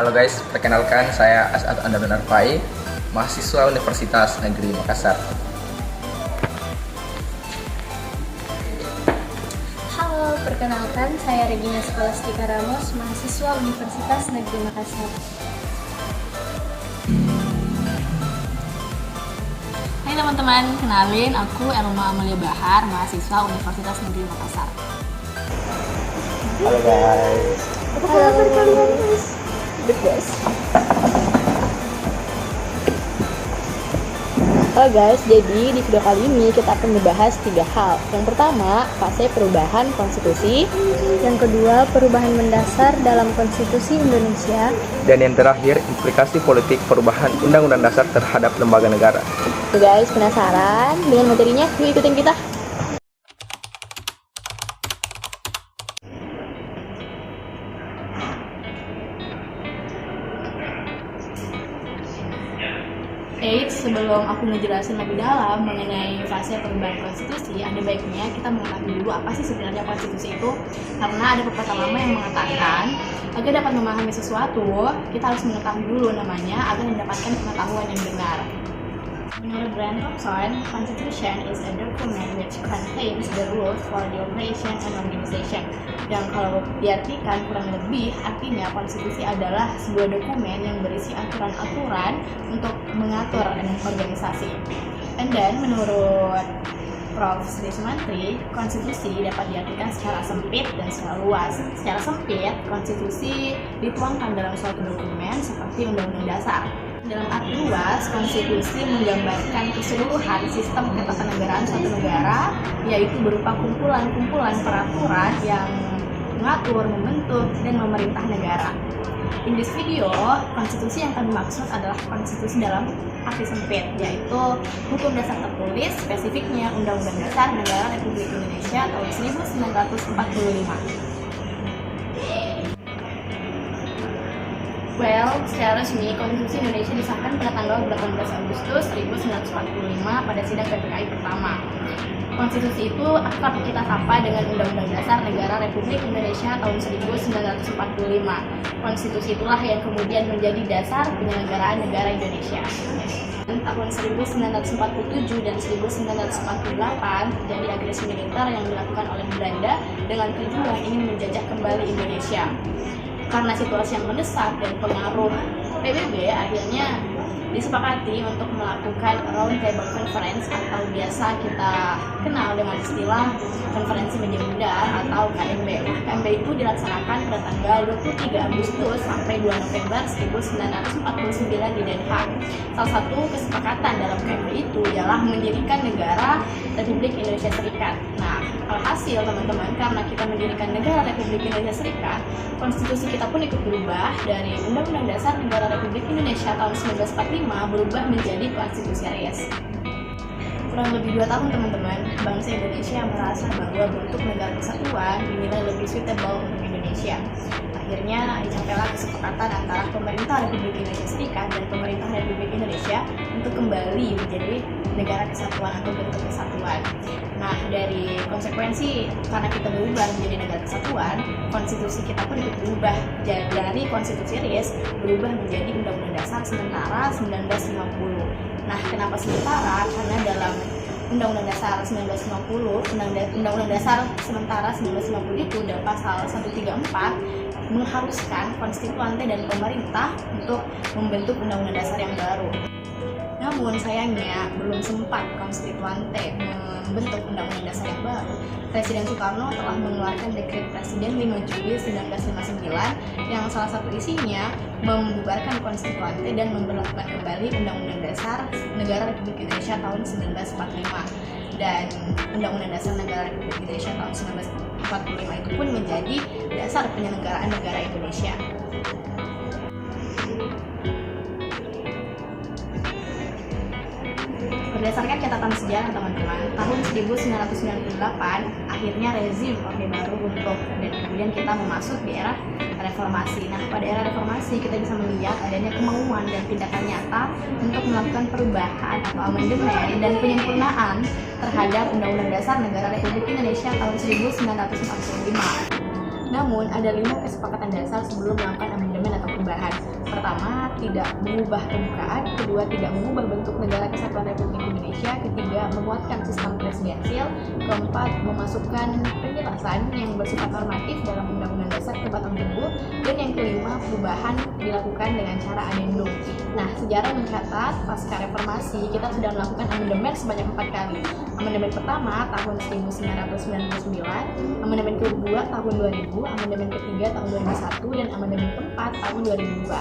Halo guys, perkenalkan saya As'ad Andaman Arfai, mahasiswa Universitas Negeri Makassar. Halo, perkenalkan saya Regina Scholastica Ramos, mahasiswa Universitas Negeri Makassar. Hai teman-teman, kenalin aku Elma Amalia Bahar, mahasiswa Universitas Negeri Makassar. Halo guys. Apa kabar kalian guys? Good guys. Halo guys, jadi di video kali ini kita akan membahas 3 hal. Yang pertama, fase perubahan konstitusi. Yang kedua, perubahan mendasar dalam konstitusi Indonesia. Dan yang terakhir, implikasi politik perubahan Undang-Undang Dasar terhadap lembaga negara. Oke guys, penasaran dengan materinya? Yuk ikutin kita. Sebelum aku ngejelasin lebih dalam mengenai fase perubahan konstitusi, ada baiknya kita mengetahui dulu apa sih sebenarnya konstitusi itu. Karena ada pepatah lama yang mengatakan, agar dapat memahami sesuatu, kita harus mengetahui dulu namanya agar mendapatkan pengetahuan yang benar. Menurut Brian Robson, Constitution is a document which contains the rules for the operation and organization. Yang kalau diartikan kurang lebih, artinya konstitusi adalah sebuah dokumen yang berisi aturan-aturan untuk mengatur organisasi. And then, menurut Prof. Sri Sumantri, konstitusi dapat diartikan secara sempit dan secara luas. Secara sempit, konstitusi dituangkan dalam suatu dokumen seperti Undang-Undang Dasar. Dalam arti luas, konstitusi menggambarkan keseluruhan sistem ketatanegaraan suatu negara, yaitu berupa kumpulan-kumpulan peraturan yang mengatur, membentuk, dan memerintah negara. In this video, konstitusi yang kami maksud adalah konstitusi dalam arti sempit, yaitu hukum dasar tertulis, spesifiknya Undang-Undang Dasar Negara Republik Indonesia tahun 1945. Secara resmi, Konstitusi Indonesia disahkan pada tanggal 18 Agustus 1945 pada sidang PPKI pertama. Konstitusi itu akrab kita sapa dengan Undang-Undang Dasar Negara Republik Indonesia tahun 1945. Konstitusi itulah yang kemudian menjadi dasar penyelenggaraan negara Indonesia. Tahun 1947 dan 1948 terjadi agresi militer yang dilakukan oleh Belanda dengan tujuan ingin menjajah kembali Indonesia. Karena situasi yang mendesak dan pengaruh PBB, akhirnya disepakati untuk melakukan Round Table Conference atau biasa kita kenal dengan istilah Konferensi Meja Bundar atau KMB. KMB itu dilaksanakan pada tanggal 23 Agustus sampai 2 November 1949 di Den Haag. Salah satu kesepakatan dalam KMB itu ialah mendirikan negara Republik Indonesia Serikat. Nah, alhasil teman-teman, karena kita mendirikan negara Republik Indonesia Serikat, konstitusi kita pun ikut berubah dari Undang-Undang Dasar Negara Republik Indonesia tahun 1945 berubah menjadi konstitusi RIS. Kurang lebih 2 tahun teman-teman, bangsa Indonesia merasa bahwa bentuk negara kesatuan dinilai lebih suitable untuk Indonesia. Akhirnya dicapailah kesepakatan antara pemerintah Republik Indonesia Serikat dan pemerintah Republik Indonesia untuk kembali menjadi negara kesatuan atau bentuk kesatuan. Nah, dari konsekuensi karena kita berubah menjadi negara kesatuan, konstitusi kita pun ikut berubah. Jadi dari konstitusi RIS berubah menjadi Undang-Undang Dasar sementara 1950. Nah, kenapa sementara? Karena dalam Undang-Undang Dasar 1950, Undang-Undang Dasar sementara 1950 itu dalam pasal 134 mengharuskan konstituante dan pemerintah untuk membentuk Undang-Undang Dasar yang baru. Namun sayangnya belum sempat konstituante membentuk Undang-Undang Dasar yang baru, Presiden Soekarno telah mengeluarkan Dekret Presiden 5 Juli 1959 yang salah satu isinya membubarkan konstituante dan memberlakukan kembali Undang-Undang Dasar Negara Republik Indonesia tahun 1945. Dan Undang-Undang Dasar Negara Republik Indonesia tahun 1945 itu pun menjadi dasar penyelenggaraan negara Indonesia. Berdasarkan catatan sejarah teman-teman, tahun 1998 akhirnya rezim Orde Baru runtuh dan kemudian kita memasuki di era reformasi. Nah, pada era reformasi kita bisa melihat adanya kemauan dan tindakan nyata untuk melakukan perubahan atau amandemen dan penyempurnaan terhadap Undang-Undang Dasar Negara Republik Indonesia tahun 1945. Namun, ada 5 kesepakatan dasar sebelum melakukan amandemen atau perubahan. Pertama, tidak mengubah pembukaan. Kedua, tidak mengubah bentuk negara kesatuan Republik Indonesia. Ketiga, menguatkan sistem presidensial. Keempat, memasukkan penjelasan yang bersifat normatif dalam Undang-Undang Dasar Terbatang Tubuh. Dan yang kelima, perubahan dilakukan dengan cara adendum. Nah, sejarah mencatat pasca reformasi kita sudah melakukan amandemen sebanyak 4 kali. Amandemen pertama tahun 1999, amandemen kedua tahun 2000, amandemen ketiga tahun 2001, dan amandemen keempat tahun 2002.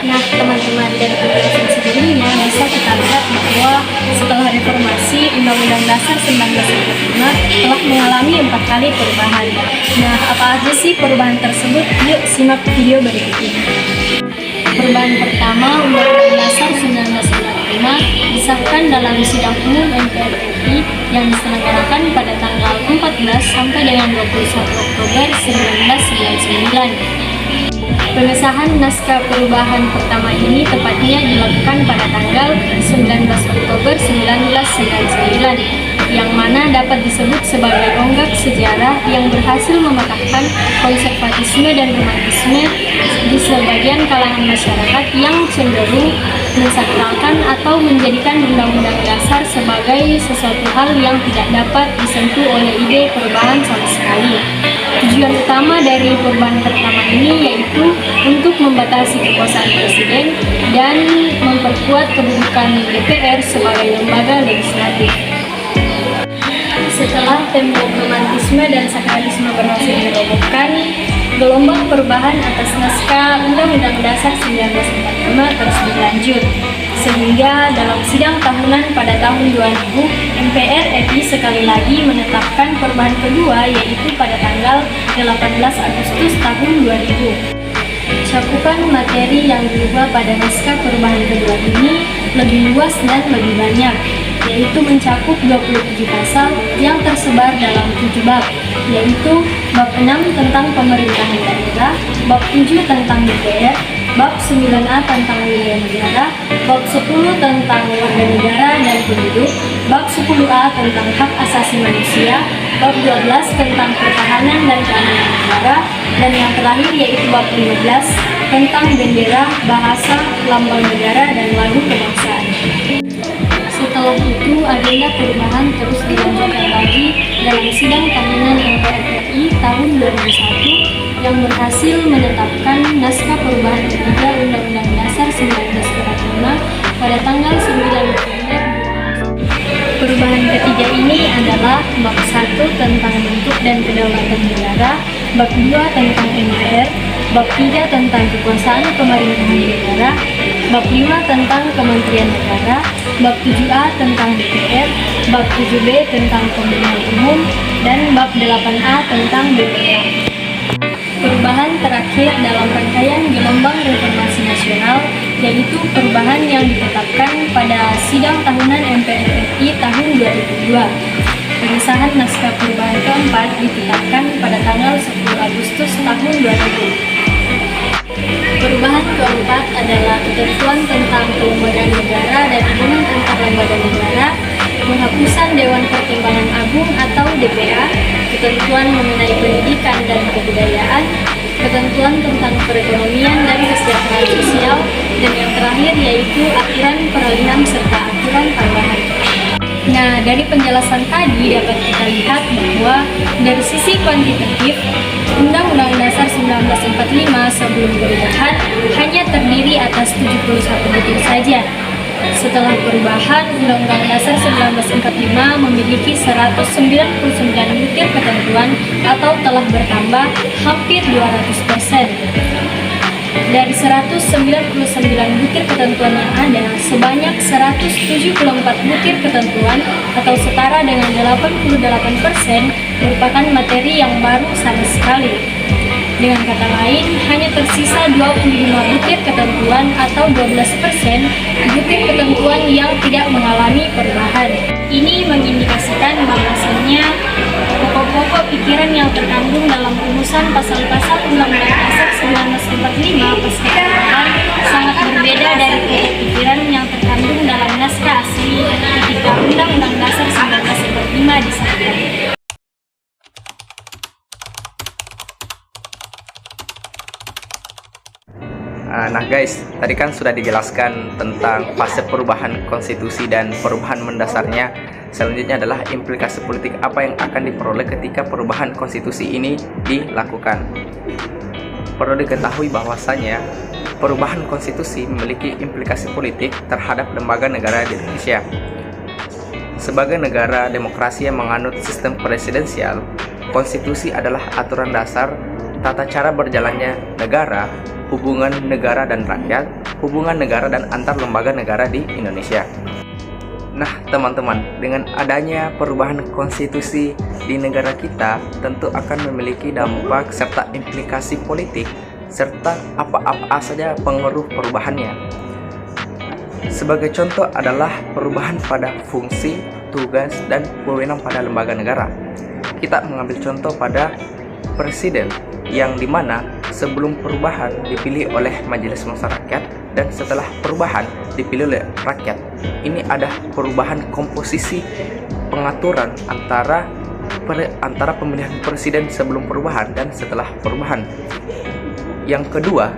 Nah, teman-teman, dari penjelasan sebelumnya bisa kita lihat bahwa setelah reformasi, Undang-Undang Dasar 1945 telah mengalami 4 kali perubahan. Nah, apa aja sih perubahan tersebut? Yuk simak video berikut ini. Perubahan pertama, Undang-Undang Dasar 1945 disahkan dalam sidang umum MPR RI yang diselenggarakan pada tanggal 14 sampai dengan 21 Oktober 1999. Pengesahan naskah perubahan pertama ini tepatnya dilakukan pada tanggal 19 Oktober 1999, yang mana dapat disebut sebagai tonggak sejarah yang berhasil mematahkan konservatisme dan romantisme di sebagian kalangan masyarakat yang cenderung mensakralkan atau menjadikan Undang-Undang Dasar sebagai sesuatu hal yang tidak dapat disentuh oleh ide perubahan sama sekali. Tujuan utama dari perubahan pertama ini yaitu untuk membatasi kekuasaan presiden dan memperkuat kedudukan DPR sebagai lembaga legislatif. Setelah tembok romantisme dan sakralisme berhasil dirobohkan, gelombang perubahan atas naskah Undang-Undang Dasar 1945 terus berlanjut, sehingga dalam sidang tahunan pada tahun 2000, MPR RI sekali lagi menetapkan perubahan kedua, yaitu pada tanggal 18 Agustus tahun 2000. Cakupan materi yang diubah pada naskah perubahan kedua ini lebih luas dan lebih banyak, yaitu mencakup 27 pasal yang tersebar dalam 7 bab, yaitu bab 6 tentang pemerintahan daerah, bab 7 tentang DPR, bab 9A tentang wilayah negara, bab 10 tentang warga negara dan penduduk, bab 10A tentang hak asasi manusia, bab 12 tentang pertahanan dan keamanan negara, dan yang terakhir yaitu bab 15 tentang bendera, bahasa, lambang negara, dan lagu kebangsaan. Setelah itu, agenda perubahan terus dilanjutkan lagi dalam sidang tahunan MPR RI tahun 2001 yang berhasil menetapkan naskah perubahan ketiga Undang-Undang Dasar 1945 pada tanggal 9 November. Perubahan ketiga ini adalah bab 1 tentang bentuk dan kedaulatan negara, bab 2 tentang MPR, bab 3 tentang kekuasaan pemerintahan negara, bab 5 tentang Kementerian Negara, bab 7A tentang DPR, bab 7B tentang pemilihan umum, dan bab 8A tentang BPK. Perubahan terakhir dalam rangkaian gelombang reformasi nasional yaitu perubahan yang ditetapkan pada sidang tahunan MPR RI tahun 2002. Pengesahan naskah perubahan keempat ditetapkan pada tanggal 10 Agustus tahun 2000. Perubahan keempat adalah ketentuan tentang kelembagaan negara dan hubungan antar lembaga negara, penghapusan Dewan Pertimbangan Agung atau DPA, ketentuan mengenai pendidikan dan kebudayaan, ketentuan tentang perekonomian dan kesejahteraan sosial, dan yang terakhir yaitu aturan peralihan serta aturan tambahan. Nah, dari penjelasan tadi dapat kita lihat bahwa dari sisi kuantitatif, Undang-Undang Dasar 1945 sebelum perubahan hanya terdiri atas 71 butir saja. Setelah perubahan, Undang-Undang Dasar 1945 memiliki 199 butir ketentuan atau telah bertambah hampir 200%. Dari 199 butir ketentuan yang ada, sebanyak 174 butir ketentuan atau setara dengan 88% merupakan materi yang baru sama sekali. Dengan kata lain, hanya tersisa 25 butir ketentuan atau 12% butir ketentuan yang tidak mengalami perubahan. Ini mengindikasikan bahwasannya pokok-pokok pikiran yang terkandung dalam rumusan pasal-pasal Undang-Undang Dasar 1945 pasca perubahan sangat berbeda dari pokok pikiran yang terkandung dalam naskah asli ketika Undang-Undang Dasar 1945 disahkan. Nah guys, tadi kan sudah dijelaskan tentang fase perubahan konstitusi dan perubahan mendasarnya. Selanjutnya adalah implikasi politik apa yang akan diperoleh ketika perubahan konstitusi ini dilakukan. Perlu diketahui bahwasanya perubahan konstitusi memiliki implikasi politik terhadap lembaga negara di Indonesia. Sebagai negara demokrasi yang menganut sistem presidensial, konstitusi adalah aturan dasar tata cara berjalannya negara, hubungan negara dan rakyat, hubungan negara dan antar lembaga negara di Indonesia. Nah teman-teman, dengan adanya perubahan konstitusi di negara kita tentu akan memiliki dampak serta implikasi politik serta apa-apa saja pengaruh perubahannya. Sebagai contoh adalah perubahan pada fungsi, tugas, dan wewenang pada lembaga negara. Kita mengambil contoh pada presiden yang dimana sebelum perubahan dipilih oleh Majelis Masyarakat dan setelah perubahan dipilih oleh rakyat. Ini ada perubahan komposisi pengaturan antara pemilihan presiden sebelum perubahan dan setelah perubahan. Yang kedua,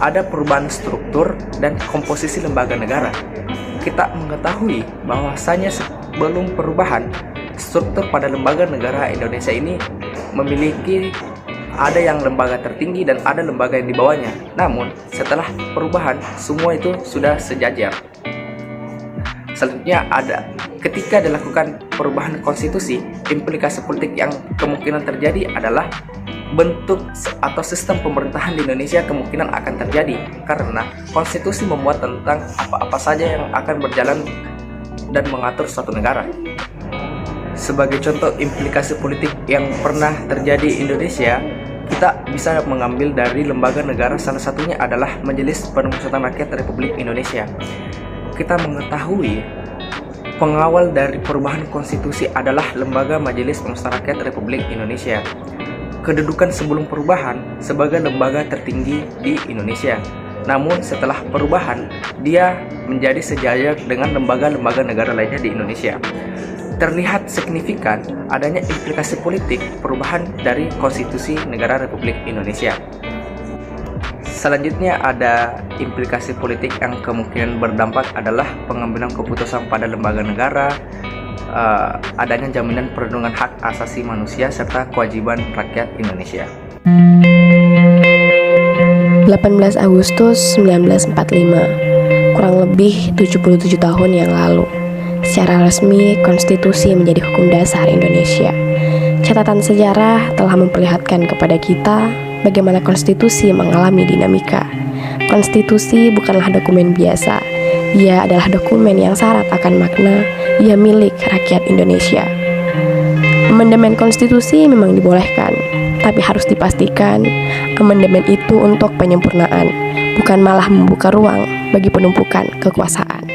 ada perubahan struktur dan komposisi lembaga negara. Kita mengetahui bahwasanya sebelum perubahan, struktur pada lembaga negara Indonesia ini memiliki ada yang lembaga tertinggi dan ada lembaga yang di bawahnya. Namun setelah perubahan semua itu sudah sejajar. Selanjutnya ada ketika dilakukan perubahan konstitusi, implikasi politik yang kemungkinan terjadi adalah bentuk atau sistem pemerintahan di Indonesia kemungkinan akan terjadi karena konstitusi memuat tentang apa-apa saja yang akan berjalan dan mengatur suatu negara. Sebagai contoh implikasi politik yang pernah terjadi di Indonesia, kita bisa mengambil dari lembaga negara, salah satunya adalah Majelis Permusyawaratan Rakyat Republik Indonesia. Kita mengetahui pengawal dari perubahan konstitusi adalah lembaga Majelis Permusyawaratan Rakyat Republik Indonesia. Kedudukan sebelum perubahan sebagai lembaga tertinggi di Indonesia. Namun setelah perubahan, dia menjadi sejajar dengan lembaga-lembaga negara lainnya di Indonesia. Terlihat signifikan adanya implikasi politik perubahan dari konstitusi negara Republik Indonesia. Selanjutnya ada implikasi politik yang kemungkinan berdampak adalah pengambilan keputusan pada lembaga negara, adanya jaminan perlindungan hak asasi manusia serta kewajiban rakyat Indonesia. 18 Agustus 1945, kurang lebih 77 tahun yang lalu. Secara resmi, konstitusi menjadi hukum dasar Indonesia. Catatan sejarah telah memperlihatkan kepada kita bagaimana konstitusi mengalami dinamika. Konstitusi bukanlah dokumen biasa. Ia adalah dokumen yang syarat akan makna, ia milik rakyat Indonesia. Amandemen konstitusi memang dibolehkan, tapi harus dipastikan amandemen itu untuk penyempurnaan, bukan malah membuka ruang bagi penumpukan kekuasaan.